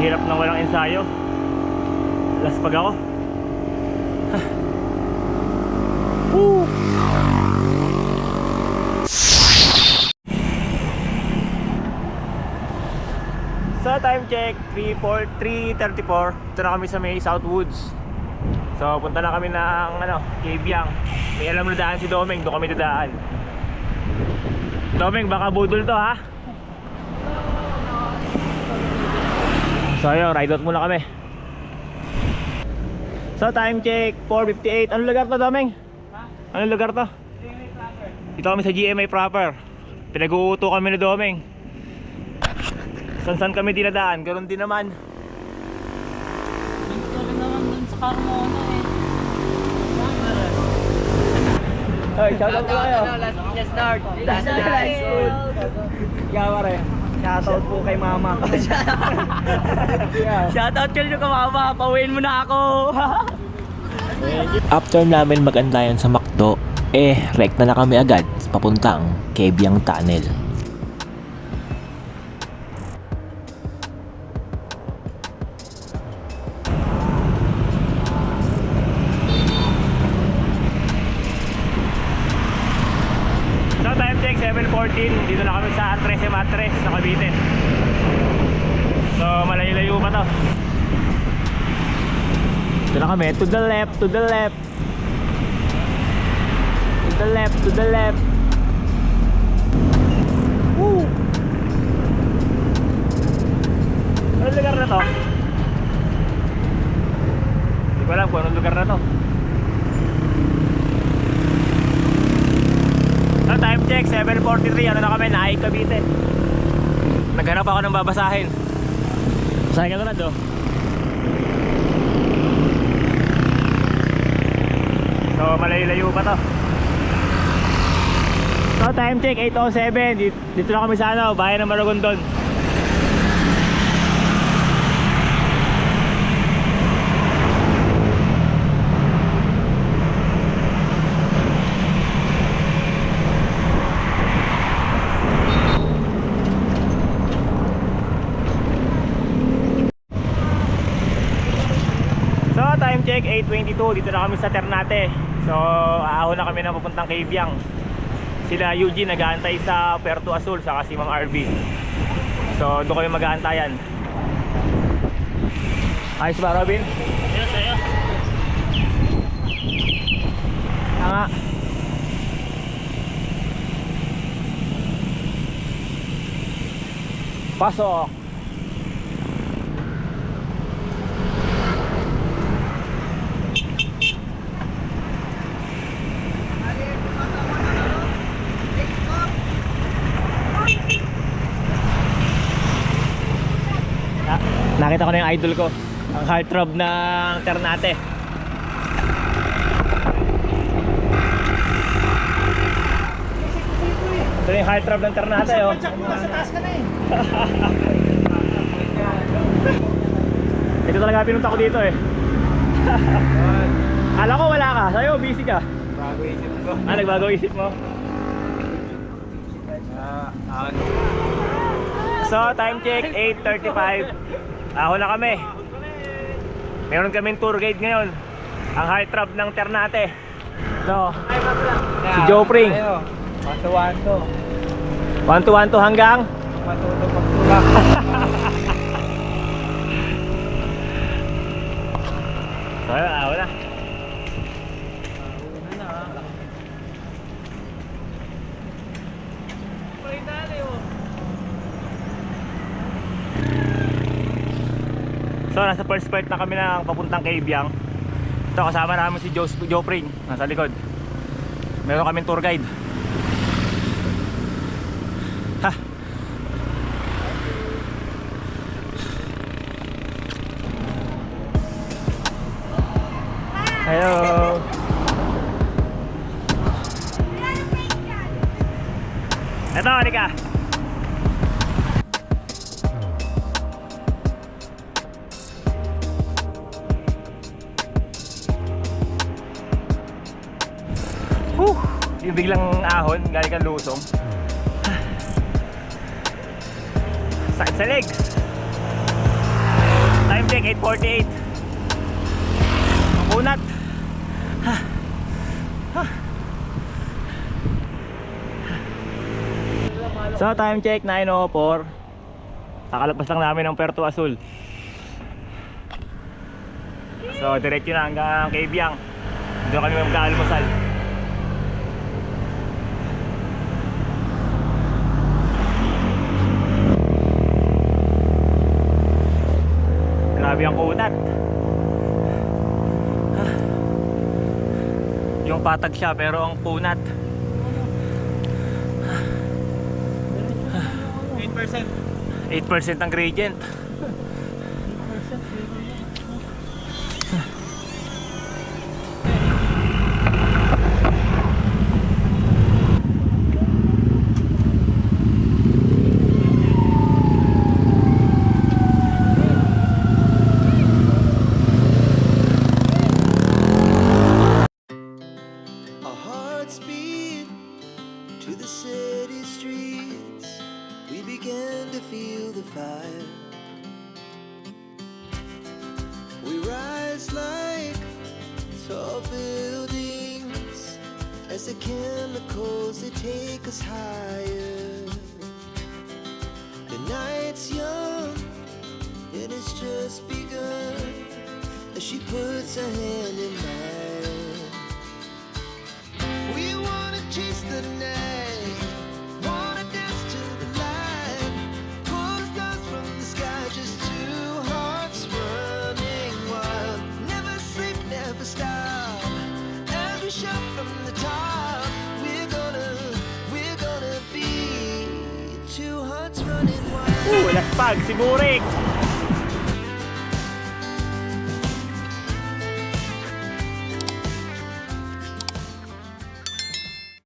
hirap nang walang ensayo. Laspag ako. Woo! So time check 3:34. Ito na kami sa may Southwoods. So punta na kami ng Kabyang. May alam na daan si Domeng, doon kami dadaan. Domeng, baka budol to ha. So ayun, ride out muna kami. So time check 4:58. Anong lugar to, Domeng? Anong lugar to? Dito kami sa GMA proper. Pinag-uuto kami ni Domeng. San kami dinadaan, ganoon din naman. Dito rin naman dun sa Carmona Hoy, shoutout po kayo. Las Piñas North. Last High School. Ikaw pare. Shoutout po kay mama. Shoutout ka rin ka mama, pauwiin mo na ako. After namin mag-antayan sa McDo, rekta na kami agad papuntang Kabyang Tunnel. So time check 7:14. Dito na kami sa 13 Matres sa Cavite. So malayo-layo pa to. Dito na kami, to the left, to the left. To the left, to the left. Woo! Anong lugar na to? Hindi ko alam kung anong lugar na to. So time check 7:43. Ano na kami, Naik Cavite. Naghanap ako ng babasahin. Basahin ka na do. So malayo-layo pa to. So time check 8:07. Dito na kami sa bayan ng Maragondon. So time check 8:22. Dito na kami sa Ternate. So aahon na kami na papuntang Kabyang. Sila Eugene nag-aantay sa Puerto Azul saka si Ma'am RV. So doon kami mag-aantayan. Ayos ba, Robin? Yes, ayos. Nga. Pasok. Nakita ko na yung idol ko, ang heartthrob ng Ternate. Ito yung heartthrob ng Ternate, oh. Sa taas ka na eh. Ito talaga pinunta ko dito eh. Kala ko wala ka, sa'yo busy ka. Bago isip ko. Nagbago isip mo. So time check 8:35. Ako na kami. Meron kaming tour guide ngayon. Ang heartthrob ng Ternate. So, si Joe Pring. Wanto-wanto. 1-2-1-2 hanggang Matutong magtulak. So ayun, ako na. So nasa first part na kami ng papuntang Kabyang. Ito kasama namin si Joe Pring nasa likod. Meron kaming tour guide. Ha. Hello. Ito, halika. Yung biglang ahon, galing kang Lusong. Sakit sa legs. Time check 8:48. Ang kunat. So time check 9:04. Kakalagpas lang namin ng Puerto Azul. So diretso na hanggang Cabiang. Doon kami mag-almusal. Grabe ang kunat. Yung patag siya pero ang kunat. 8% ang gradient. Our hearts beat to the city streets. We began to feel the fire. We rise like tall buildings as the chemicals they take us higher. The night's young and it's just begun as she puts her hand in mine. We wanna chase the night, wanna dance to the light, pull the stars from the sky, just two hearts running wild. Never sleep, never stop, as we shout from the top. We're gonna be two hearts running wild. Laspag si Burik.